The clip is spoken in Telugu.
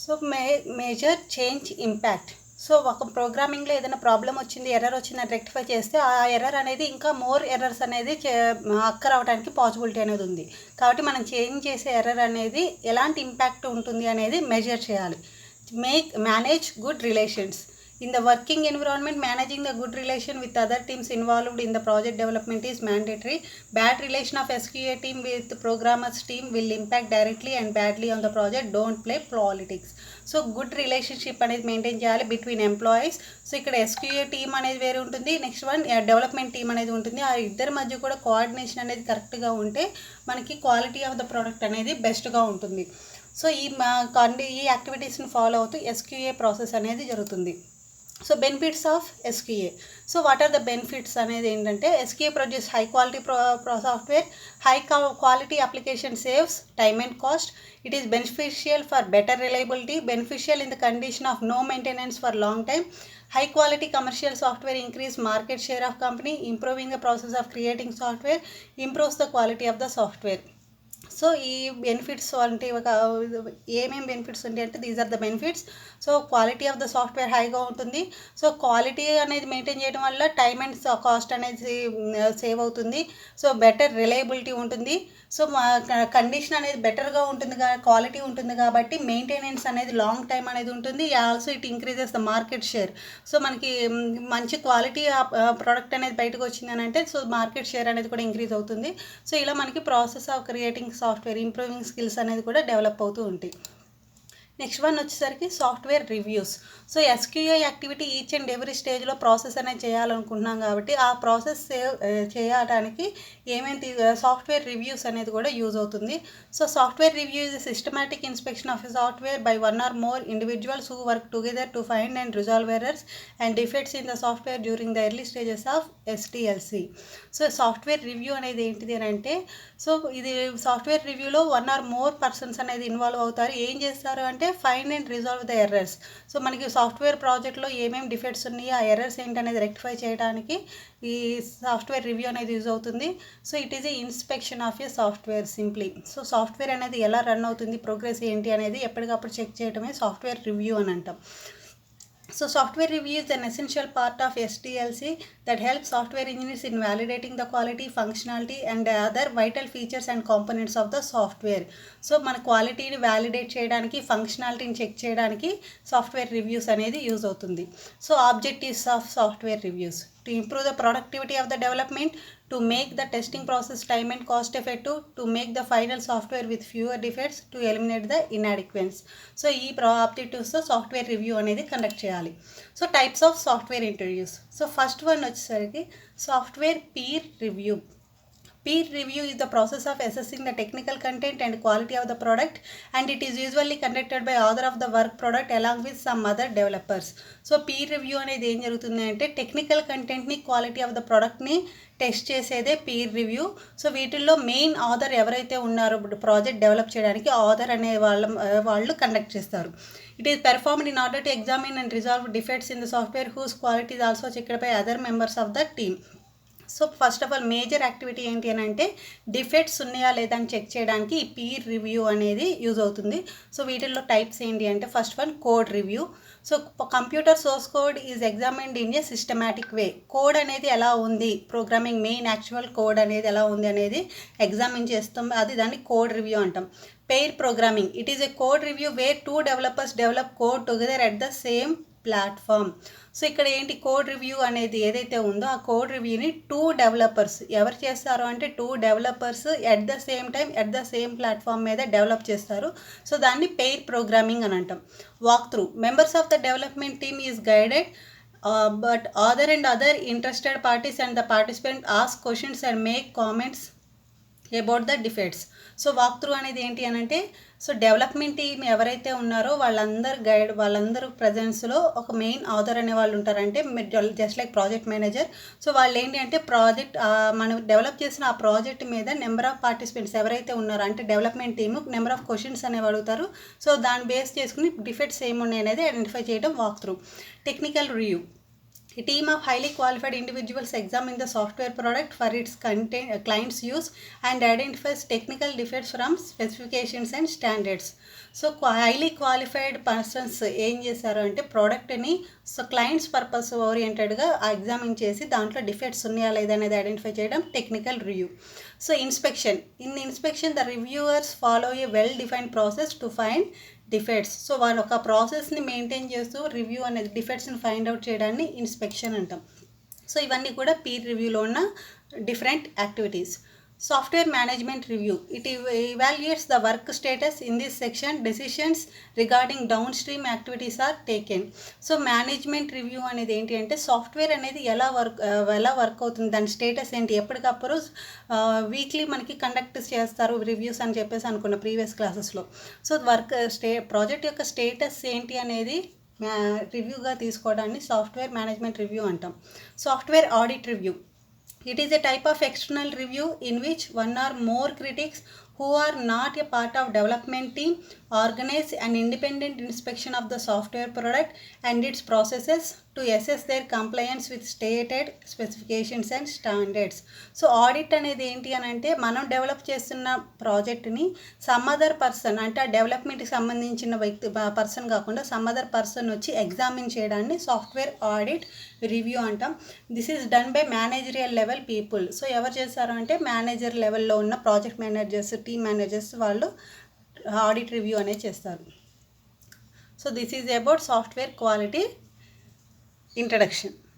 So major change impact. So ఒక ప్రోగ్రామింగ్లో ఏదైనా ప్రాబ్లం వచ్చింది, ఎర్రర్ వచ్చిందని రెక్టిఫై చేస్తే ఆ ఎర్రర్ అనేది ఇంకా మోర్ ఎర్రర్స్ అనేది అక్కర్ అవడానికి పాసిబిలిటీ అనేది ఉంది. కాబట్టి మనం చేంజ్ చేసే ఎర్రర్ అనేది ఎలాంటి ఇంపాక్ట్ ఉంటుంది అనేది మెజర్ చేయాలి. Manage good relations. In the working environment, managing the good relation with other teams involved in the project development is mandatory. Bad relation of SQA team with programmers team will impact directly and badly on the project. Don't play politics. So good relationship అనేది మెయింటైన్ చేయాలి బిట్వీన్ ఎంప్లాయీస్. సో ఇక్కడ SQA టీమ్ అనేది వేరే ఉంటుంది, నెక్స్ట్ వన్ డెవలప్మెంట్ టీమ్ అనేది ఉంటుంది. ఆ ఇద్దరి మధ్య కూడా కోఆర్డినేషన్ అనేది కరెక్ట్గా ఉంటే మనకి క్వాలిటీ ఆఫ్ ద ప్రోడక్ట్ అనేది బెస్ట్గా ఉంటుంది. సో ఈ యాక్టివిటీస్ని ఫాలో అవుతూ SQA ప్రాసెస్ అనేది జరుగుతుంది. So benefits of SQA. So what are the benefits అనేది ఏంటంటే, SQA produce high quality software. High quality application saves time and cost. It is beneficial for better reliability. Beneficial in the condition of no maintenance for long time. High quality commercial software increase market share of company. Improving the process of creating software improves the quality of the software. So ఈ బెనిఫిట్స్ అంటే ఏమేమి బెనిఫిట్స్ ఉంటాయి అంటే, these are the benefits. So quality of the software హైగా ఉంటుంది. సో క్వాలిటీ అనేది మెయింటైన్ చేయడం వల్ల టైమ్ అండ్ కాస్ట్ అనేది సేవ్ అవుతుంది. సో బెటర్ రిలయబిలిటీ ఉంటుంది. సో కండిషన్ అనేది బెటర్గా ఉంటుంది, క్వాలిటీ ఉంటుంది కాబట్టి మెయింటెనెన్స్ అనేది లాంగ్ టైం అనేది ఉంటుంది. Also it increases the market share. So మనకి మంచి క్వాలిటీ ప్రోడక్ట్ అనేది బయటకు వచ్చిందని అంటే, సో మార్కెట్ షేర్ అనేది కూడా ఇంక్రీజ్ అవుతుంది. సో ఇలా మనకి process of creating software, improving skills అనేది కూడా డెవలప్ అవుతూ ఉంటాయి. నెక్స్ట్ వన్ వచ్చేసరికి software reviews. So SQA activity each and every స్టేజ్లో ప్రాసెస్ అనేది చేయాలనుకుంటున్నాం కాబట్టి ఆ ప్రాసెస్ చేయడానికి ఏమేమి సాఫ్ట్వేర్ రివ్యూస్ అనేది కూడా యూజ్ అవుతుంది. So software review is systematic inspection of software by one or more individuals who work together to find and resolve errors and defects in the software during the early stages of SDLC. So software review అనేది ఏంటిది అని అంటే, సో ఇది సాఫ్ట్వేర్ రివ్యూలో వన్ ఆర్ మోర్ పర్సన్స్ అనేది ఇన్వాల్వ్ అవుతారు. ఏం చేస్తారు అంటే, find and resolve the errors. So మనకి సాఫ్ట్వేర్ ప్రాజెక్ట్లో ఏమేమి డిఫెక్ట్స్ ఉన్నాయో ఆ ఎర్రర్స్ ఏంటనేది రెక్టిఫై చేయడానికి ఈ సాఫ్ట్వేర్ రివ్యూ అనేది యూజ్ అవుతుంది. So it is a inspection of A software simply. So software అనేది ఎలా రన్ అవుతుంది, ప్రోగ్రెస్ ఏంటి అనేది ఎప్పటికప్పుడు చెక్ చేయడమే సాఫ్ట్వేర్ రివ్యూ అని అంటాం. So software review is an essential part of SDLC that helps software engineers in validating the quality, functionality and other vital features and components of the software. So మన క్వాలిటీని వ్యాలిడేట్ చేయడానికి, ఫంక్షనాలిటీని చెక్ చేయడానికి సాఫ్ట్వేర్ రివ్యూస్ అనేది యూజ్ అవుతుంది. So objectives of software reviews: to improve the productivity of the development, to make the testing process time and cost effective, to make the final software with fewer defects, to eliminate the inadequacies. So ఈ ఆబ్జెక్టివ్స్తో సాఫ్ట్వేర్ రివ్యూ అనేది కండక్ట్ చేయాలి. So types of software interviews. So first one వచ్చేసరికి software peer review. Peer review is the process of assessing the technical content and quality of the product, and it is usually conducted by author of the work product along with some other developers. So peer review అనేది ఏం జరుగుతుంది అంటే, టెక్నికల్ కంటెంట్ని, క్వాలిటీ ఆఫ్ ద ప్రోడక్ట్ని టెస్ట్ చేసేదే పీర్ రివ్యూ. సో వీటిల్లో మెయిన్ ఆథర్ ఎవరైతే ఉన్నారో ప్రాజెక్ట్ డెవలప్ చేయడానికి ఆథర్ అనే వాళ్ళు కండక్ట్ చేస్తారు. It is performed in order to examine and resolve defects in the software whose quality is also checked by other members of the team. So first of all major activity ఏంటి అని అంటే, డిఫెక్ట్స్ ఉన్నాయా లేదా అని చెక్ చేయడానికి ఈ పీర్ రివ్యూ అనేది యూజ్ అవుతుంది. సో వీటిల్లో టైప్స్ ఏంటి అంటే, first one code review. So computer source code is examined in a systematic way. Code అనేది ఎలా ఉంది, ప్రోగ్రామింగ్ మెయిన్ యాక్చువల్ కోడ్ అనేది ఎలా ఉంది అనేది ఎగ్జామిన్ చేస్తాం, అది దాన్ని కోడ్ రివ్యూ అంటాం. Pair programming: it is a code review where 2 developers develop code together at the same platform. So ఇక్కడ ఏంటి, కోడ్ రివ్యూ అనేది ఏదైతే ఉందో ఆ కోడ్ రివ్యూని 2 developers ఎవరు చేస్తారు అంటే, 2 developers at the same time at the same platform మీద డెవలప్ చేస్తారు. సో దాన్ని పెయిర్ ప్రోగ్రామింగ్ అని అంటాం. Walk through: members of the development team is guided but other interested parties and the participant ask questions and make comments about the defects. So walk through అనేది ఏంటి అని అంటే, సో డెవలప్మెంట్ టీమ్ ఎవరైతే ఉన్నారో వాళ్ళందరూ ప్రజెన్స్లో ఒక మెయిన్ ఆథర్ అనే వాళ్ళు ఉంటారంటే, just like project manager. So వాళ్ళు ఏంటి అంటే, ప్రాజెక్ట్ మనం డెవలప్ చేసిన ఆ ప్రాజెక్ట్ మీద నెంబర్ ఆఫ్ పార్టిసిపెంట్స్ ఎవరైతే ఉన్నారో అంటే development team number of questions అనేవి అడుగుతారు. సో దాన్ని బేస్ చేసుకుని డిఫెక్ట్స్ ఏమున్నాయి అనేది ఐడెంటిఫై చేయడం walk through. Technical review: A team of highly qualified individuals examine the software product for its clients' use and identifies technical defects from specifications and standards. So highly qualified persons ఏం చేశారు అంటే ప్రోడక్ట్ని సో క్లయింట్స్ పర్పస్ ఓరియంటెడ్గా ఎగ్జామిన్ చేసి దాంట్లో డిఫెక్ట్స్ ఉన్నాయా లేదా అనేది ఐడెంటిఫై చేయడం technical review. So inspection. In inspection the reviewers follow A well defined process to find defects. So వాళ్ళు ఒక ప్రాసెస్ని మెయింటైన్ చేస్తూ రివ్యూ అనేది డిఫెక్ట్స్ని ఫైండ్ అవుట్ చేయడాన్ని ఇన్స్పెక్షన్ అంటాం. సో ఇవన్నీ కూడా పీర్ రివ్యూలో ఉన్న different activities. Software management review. It evaluates the work status. In this section, decisions regarding downstream activities are taken. So management review అనేది ఏంటి అంటే సాఫ్ట్వేర్ అనేది ఎలా వర్క్ అవుతుంది, దాని స్టేటస్ ఏంటి, ఎప్పటికప్పుడు వీక్లీ మనకి కండక్ట్ చేస్తారు రివ్యూస్ అని చెప్పేసి అనుకున్న ప్రీవియస్ క్లాసెస్లో. సో ప్రాజెక్ట్ యొక్క స్టేటస్ ఏంటి అనేది రివ్యూగా తీసుకోవడాన్ని సాఫ్ట్వేర్ మేనేజ్మెంట్ రివ్యూ అంటాం. Software audit review. It is a type of external review in which one or more critics who are not a part of development team organize an independent inspection of the software product and its processes to assess their compliance with stated specifications and standards. So audit అనేది ఏంటి అని అంటే మనం డెవలప్ చేస్తున్న ప్రాజెక్ట్ని సమ్ అదర్ పర్సన్ అంటే ఆ డెవలప్మెంట్కి సంబంధించిన పర్సన్ కాకుండా సమ్ అదర్ పర్సన్ వచ్చి ఎగ్జామిన్ చేయడాన్ని సాఫ్ట్వేర్ ఆడిట్ రివ్యూ అంటాం. This is done by managerial level people. So ఎవరు చేస్తారు అంటే మేనేజర్ లెవెల్లో ఉన్న ప్రాజెక్ట్ మేనేజర్స్, టీమ్ మేనేజర్స్ వాళ్ళు ఆడిట్ రివ్యూ అనేది చేస్తారు. So this is about software quality introduction.